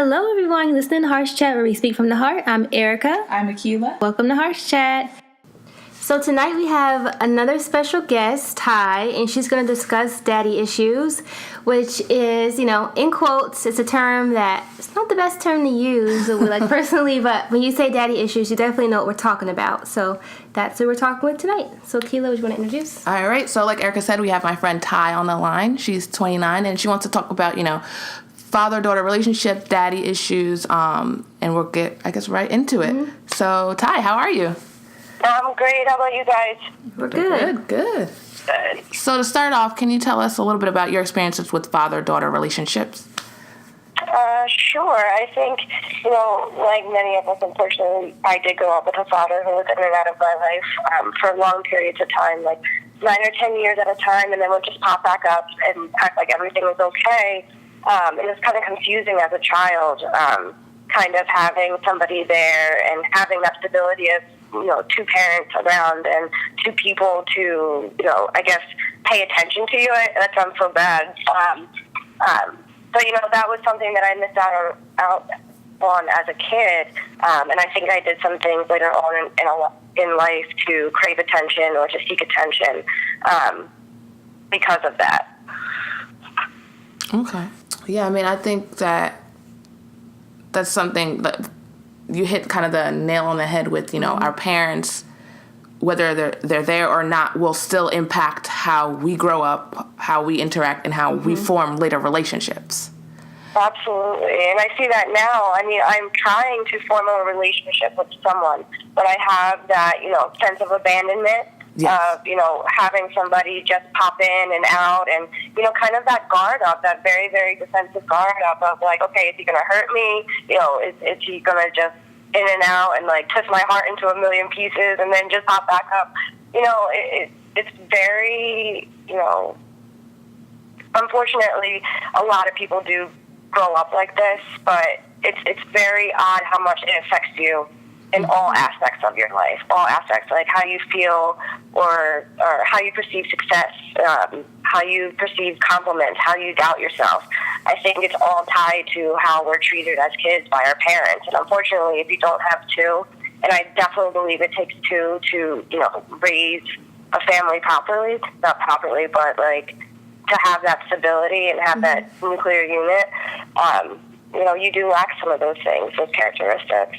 Hello, everyone. You're listening to HeartsChat, where we speak from the heart. I'm Erica. I'm Akila. Welcome to HeartsChat. So tonight we have another special guest, Ty, and she's going to discuss daddy issues, which is, in quotes, it's a term that it's not the best term to use, personally, but when you say daddy issues, you definitely know what we're talking about. So that's who we're talking with tonight. So, Akila, would you want to introduce? All right. So like Erica said, we have my friend Ty on the line. She's 29, and she wants to talk about, father-daughter relationship, daddy issues, and we'll get, right into it. Mm-hmm. So, Ty, how are you? I'm great. How about you guys? We're good. Good. So to start off, can you tell us a little bit about your experiences with father-daughter relationships? Sure. I think, like many of us, unfortunately, I did grow up with a father who was in and out of my life for long periods of time, like 9 or 10 years at a time, and then would just pop back up and act like everything was okay. It was kind of confusing as a child, kind of having somebody there and having that stability of, two parents around and two people to, pay attention to you. That sounds so bad. But, that was something that I missed out on as a kid. And I think I did some things later on in life to crave attention or to seek attention because of that. Okay. Yeah, I think that's something that you hit kind of the nail on the head with, our parents, whether they're there or not, will still impact how we grow up, how we interact, and how we form later relationships. Absolutely. And I see that now. I'm trying to form a relationship with someone, but I have that, sense of abandonment. Yes. Of, having somebody just pop in and out and, kind of that guard up, that very, very defensive guard up of like, okay, is he going to hurt me? Is he going to just in and out and like twist my heart into a million pieces and then just pop back up? It's very, unfortunately, a lot of people do grow up like this, but it's very odd how much it affects you in all aspects of your life, all aspects, like how you feel or how you perceive success, how you perceive compliments, how you doubt yourself. I think it's all tied to how we're treated as kids by our parents. And unfortunately, if you don't have two, and I definitely believe it takes two to, raise a family properly, not properly, but like to have that stability and have that nuclear unit, you do lack some of those things, those characteristics.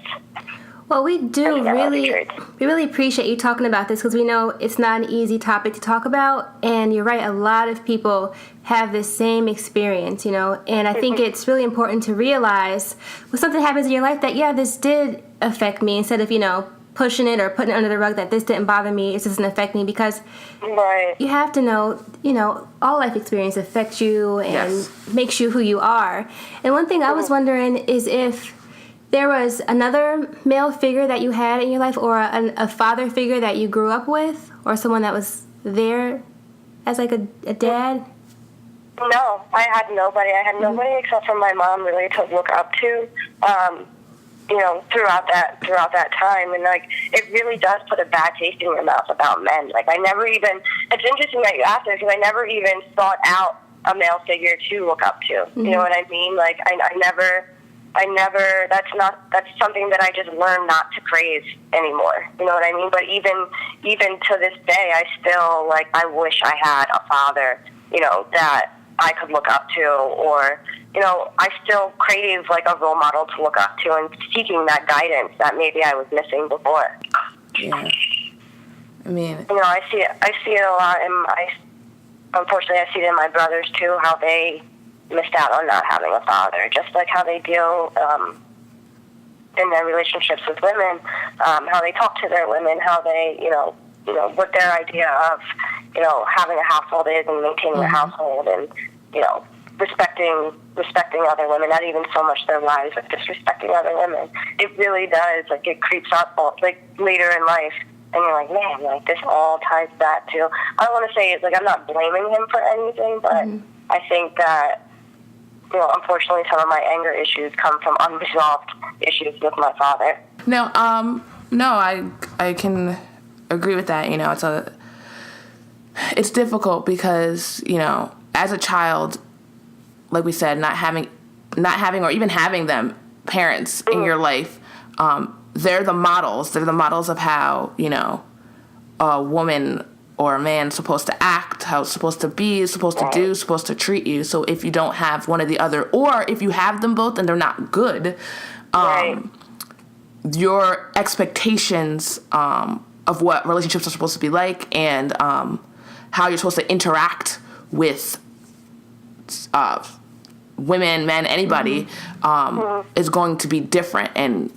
Well, we really appreciate you talking about this because we know it's not an easy topic to talk about. And you're right, a lot of people have this same experience, and I think it's really important to realize when something happens in your life that, this did affect me, instead of, pushing it or putting it under the rug that this didn't bother me, it doesn't affect me, because you have to know, all life experience affects you and makes you who you are. And one thing I was wondering is if there was another male figure that you had in your life, or a father figure that you grew up with, or someone that was there as like a dad? No, I had nobody. I had nobody except for my mom really to look up to, throughout that time. And like, it really does put a bad taste in your mouth about men. Like, it's interesting that you asked this, because I never even sought out a male figure to look up to. You know what I mean? Like, I never, that's something that I just learned not to crave anymore. You know what I mean? But even to this day, I still, I wish I had a father, that I could look up to, or, I still crave, a role model to look up to, and seeking that guidance that maybe I was missing before. Yeah. I see it a lot, and unfortunately, I see it in my brothers, too, how they missed out on not having a father, just like how they deal in their relationships with women, how they talk to their women, how they, what their idea of, having a household is and maintaining a household, and, respecting other women, not even so much their lives, but just respecting other women. It really does, it creeps up, later in life, and you're like, man, this all ties back to, I don't want to say, I'm not blaming him for anything, but I think that, unfortunately, some of my anger issues come from unresolved issues with my father. No, I can agree with that. It's difficult because, as a child, like we said, not having not having or even having them parents in your life, they're the models. They're the models of how, you know, a woman or a man supposed to act, how it's supposed to be, supposed to do, supposed to treat you. So if you don't have one or the other, or if you have them both and they're not good, your expectations of what relationships are supposed to be like and how you're supposed to interact with women, men, anybody, is going to be different. And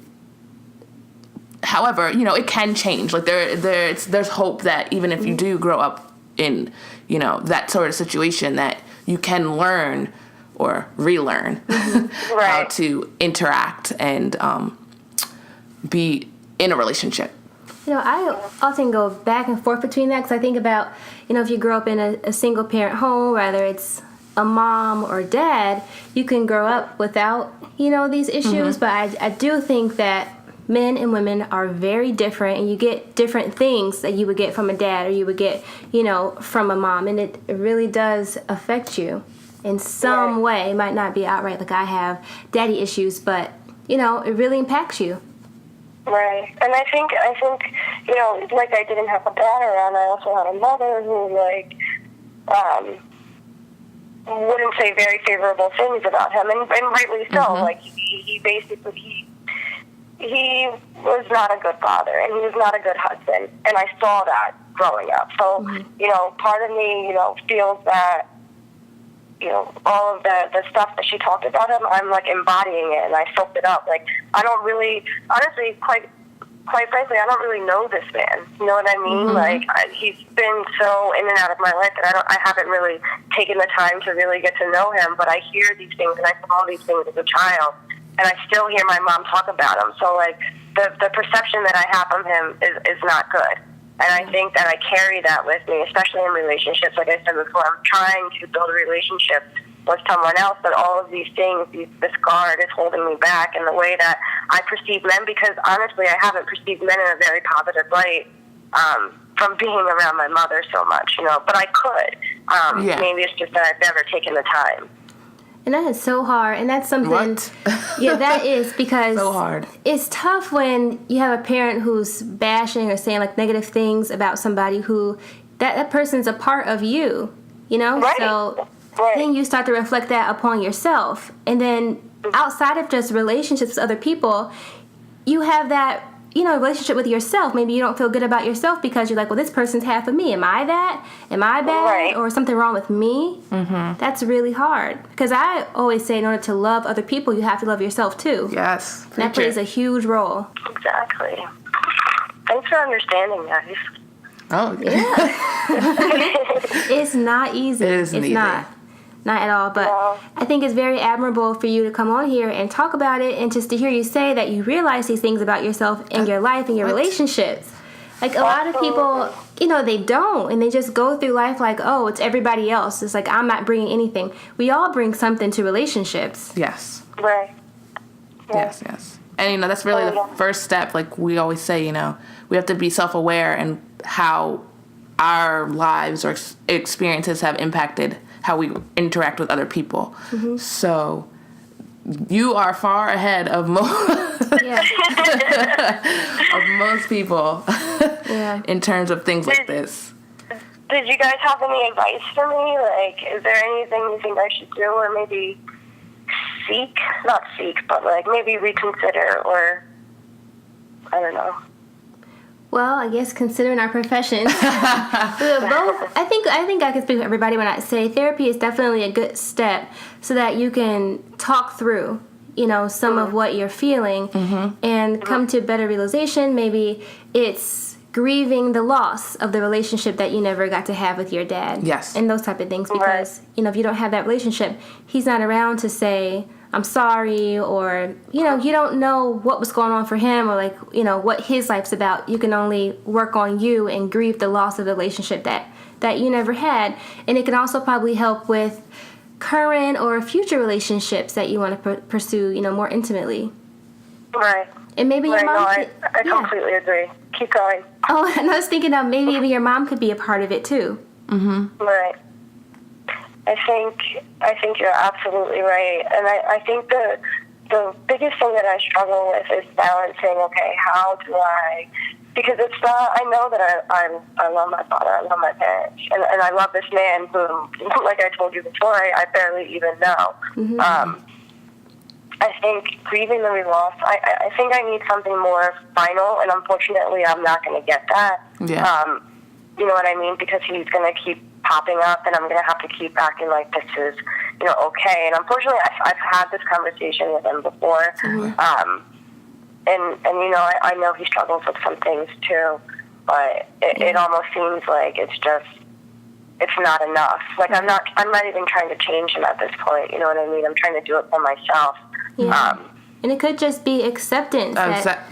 however, you know, it can change. Like there's hope that even if you do grow up in, you know, that sort of situation, that you can learn or relearn how to interact and be in a relationship. You know, I often go back and forth between that because I think about, you know, if you grow up in a single parent home, whether it's a mom or dad, you can grow up without, you know, these issues. But I do think that men and women are very different, and you get different things that you would get from a dad or you would get, you know, from a mom. And it really does affect you in some way. It might not be outright like I have daddy issues, but, you know, it really impacts you. Right. And I think, you know, like I didn't have a dad around, I also had a mother who, like, wouldn't say very favorable things about him, and rightly so. Like, he basically, he was not a good father, and he was not a good husband, and I saw that growing up. So, you know, part of me, you know, feels that, you know, all of the stuff that she talked about him, I'm, like, embodying it, and I soaked it up. Like, I don't really, honestly, quite frankly, I don't really know this man. You know what I mean? Like, he's been so in and out of my life that I haven't really taken the time to really get to know him, but I hear these things, and I saw these things as a child, and I still hear my mom talk about him. So, like, the perception that I have of him is not good. And I think that I carry that with me, especially in relationships. Like I said before, I'm trying to build a relationship with someone else, but all of these things, this guard is holding me back in the way that I perceive men, because honestly, I haven't perceived men in a very positive light from being around my mother so much, you know, but I could. Maybe it's just that I've never taken the time. And that is so hard, and that's something. What? Yeah, that is, because so hard. It's tough when you have a parent who's bashing or saying like negative things about somebody who that person's a part of you, you know. Right. So then you start to reflect that upon yourself, and then outside of just relationships with other people, you have that, you know, relationship with yourself. Maybe you don't feel good about yourself because you're like, well, this person's half of me. Am I that? Am I bad? Right. Or something wrong with me? That's really hard. Because I always say in order to love other people, you have to love yourself too. Yes. And that plays a huge role. Exactly. Thanks for understanding, guys. Oh, yeah. It's not easy. It isn't it's easy. Not at all. But I think it's very admirable for you to come on here and talk about it, and just to hear you say that you realize these things about yourself in your life and your relationships. Like, a lot of people, you know, they don't, and they just go through life like, oh, it's everybody else. It's like, I'm not bringing anything. We all bring something to relationships. Yes. Right. Yes. And, you know, that's really the first step. Like we always say, you know, we have to be self-aware and how our lives or experiences have impacted how we interact with other people. So you are far ahead of most people in terms of things like this. Did you guys have any advice for me? Like, is there anything you think I should do, or maybe not seek, but like maybe reconsider, or I don't know. Well, I guess considering our professions, both. I think I can speak for everybody when I say therapy is definitely a good step, so that you can talk through, you know, some of what you're feeling and come to a better realization. Maybe it's grieving the loss of the relationship that you never got to have with your dad. Yes. And those type of things, because you know, if you don't have that relationship, he's not around to say, I'm sorry, or, you know, you don't know what was going on for him, or like, you know, what his life's about. You can only work on you and grieve the loss of the relationship that you never had. And it can also probably help with current or future relationships that you want to pursue, you know, more intimately. Right. And maybe your mom. I completely agree. Keep going. Oh, and I was thinking maybe even your mom could be a part of it too. Right. I think you're absolutely right, and I think the biggest thing that I struggle with is balancing. Okay, how do I? Because it's not. I know that I love my father, I love my parents, and I love this man who, like I told you before, I barely even know. Mm-hmm. I think grieving the loss. I think I need something more final, and unfortunately, I'm not going to get that. Yeah. You know what I mean? Because he's going to keep popping up, and I'm going to have to keep acting like this is, okay. And unfortunately, I've had this conversation with him before. Mm-hmm. And I know he struggles with some things too, but it almost seems like it's not enough. Like I'm not even trying to change him at this point. You know what I mean? I'm trying to do it for myself. Yeah. And it could just be acceptance.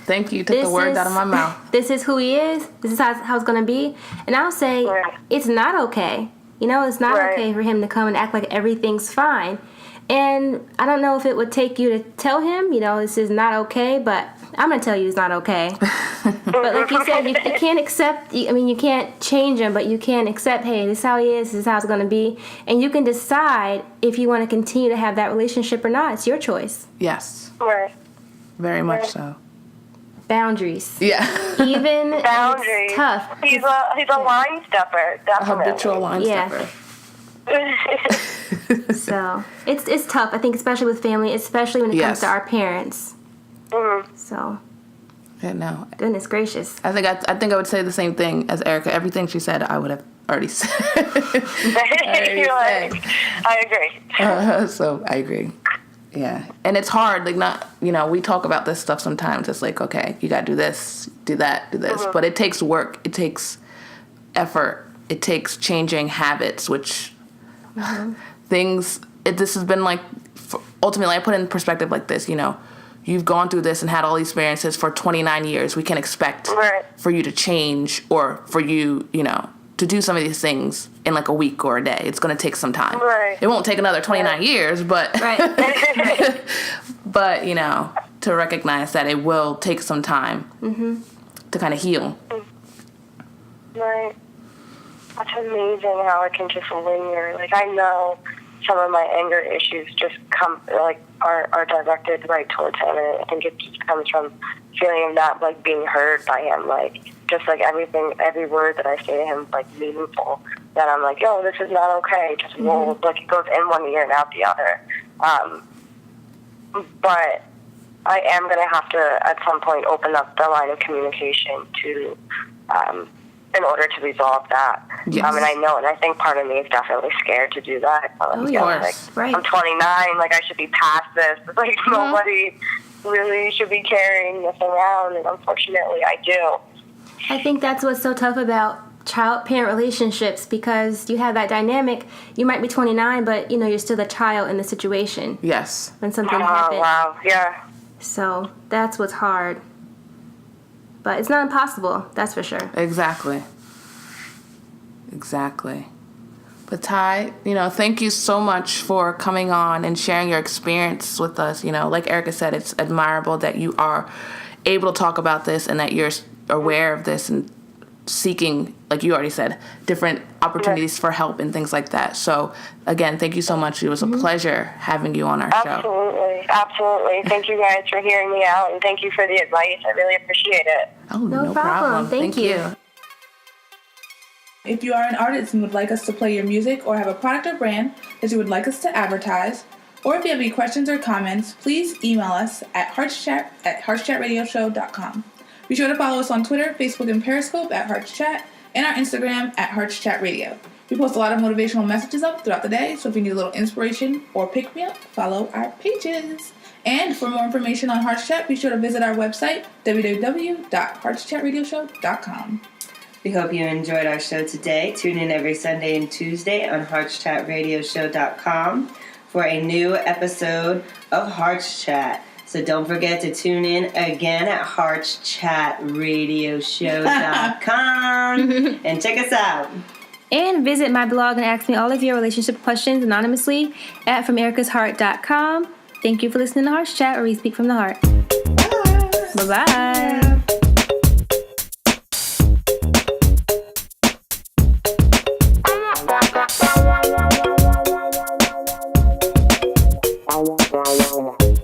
Thank you. You took the words out of my mouth. This is who he is. This is how it's going to be. And I'll say it's not okay. It's not okay for him to come and act like everything's fine. And I don't know if it would take you to tell him, this is not okay, but I'm going to tell you it's not okay. But like you said, you can't accept, you can't change him, but you can accept, hey, this is how he is, this is how it's going to be. And you can decide if you want to continue to have that relationship or not. It's your choice. Yes. Right. Very much so. Boundaries. Yeah. Even boundaries. It's tough. He's a line stepper, definitely. A habitual line stepper. So it's tough. I think especially with family, especially when it comes to our parents. Mm-hmm. So. Yeah, no. Goodness gracious. I think I would say the same thing as Erica. Everything she said, I would have already said. I agree. So I agree. Yeah, and it's hard. Like not, we talk about this stuff sometimes. It's like, okay, you gotta do this, do that, do this, but it takes work. It takes effort. It takes changing habits, which this has been like. Ultimately, I put it in perspective like this. You've gone through this and had all these experiences for 29 years. We can expect for you to change or for you, to do some of these things in like a week or a day. It's going to take some time. Right. It won't take another 29 years, but but to recognize that it will take some time to kind of heal. Right. That's amazing how it can just linger. Like I know some of my anger issues just are directed right towards him, and I think it just comes from feeling not like being heard by him, like just like every word that I say to him like meaningful. That I'm like, yo, this is not okay. Just roll, like it goes in one ear and out the other. But I am gonna have to at some point open up the line of communication to. In order to resolve that. Yes. And I know, and I think part of me is definitely scared to do that. Of course. Right. I'm 29, like I should be past this. Like nobody really should be carrying this around, and unfortunately I do. I think that's what's so tough about child-parent relationships, because you have that dynamic. You might be 29, but you're still the child in the situation. Yes. When something happens. Wow, yeah. So that's what's hard. But it's not impossible, that's for sure. Exactly. But Ty, thank you so much for coming on and sharing your experience with us. Like Erica said, it's admirable that you are able to talk about this and that you're aware of this and seeking, like you already said, different opportunities for help and things like that. So, again, thank you so much. It was a pleasure having you on our show. Absolutely. Thank you guys for hearing me out, and thank you for the advice. I really appreciate it. Oh, no problem. Thank you. If you are an artist and would like us to play your music or have a product or brand that you would like us to advertise, or if you have any questions or comments, please email us at HeartsChat@HeartsChatRadioshow.com. Be sure to follow us on Twitter, Facebook, and Periscope at HeartsChat, and our Instagram at HeartsChatRadio. We post a lot of motivational messages up throughout the day, so if you need a little inspiration or pick-me-up, follow our pages. And for more information on HeartsChat, be sure to visit our website, www.HeartsChatRadioshow.com. We hope you enjoyed our show today. Tune in every Sunday and Tuesday on HeartsChatRadioshow.com for a new episode of HeartsChat. So don't forget to tune in again at HeartsChatRadioshow.com and check us out. And visit my blog and ask me all of your relationship questions anonymously at FromEricasHeart.com. Thank you for listening to HeartsChat, where we speak from the heart. Bye-bye. Yeah. Bye.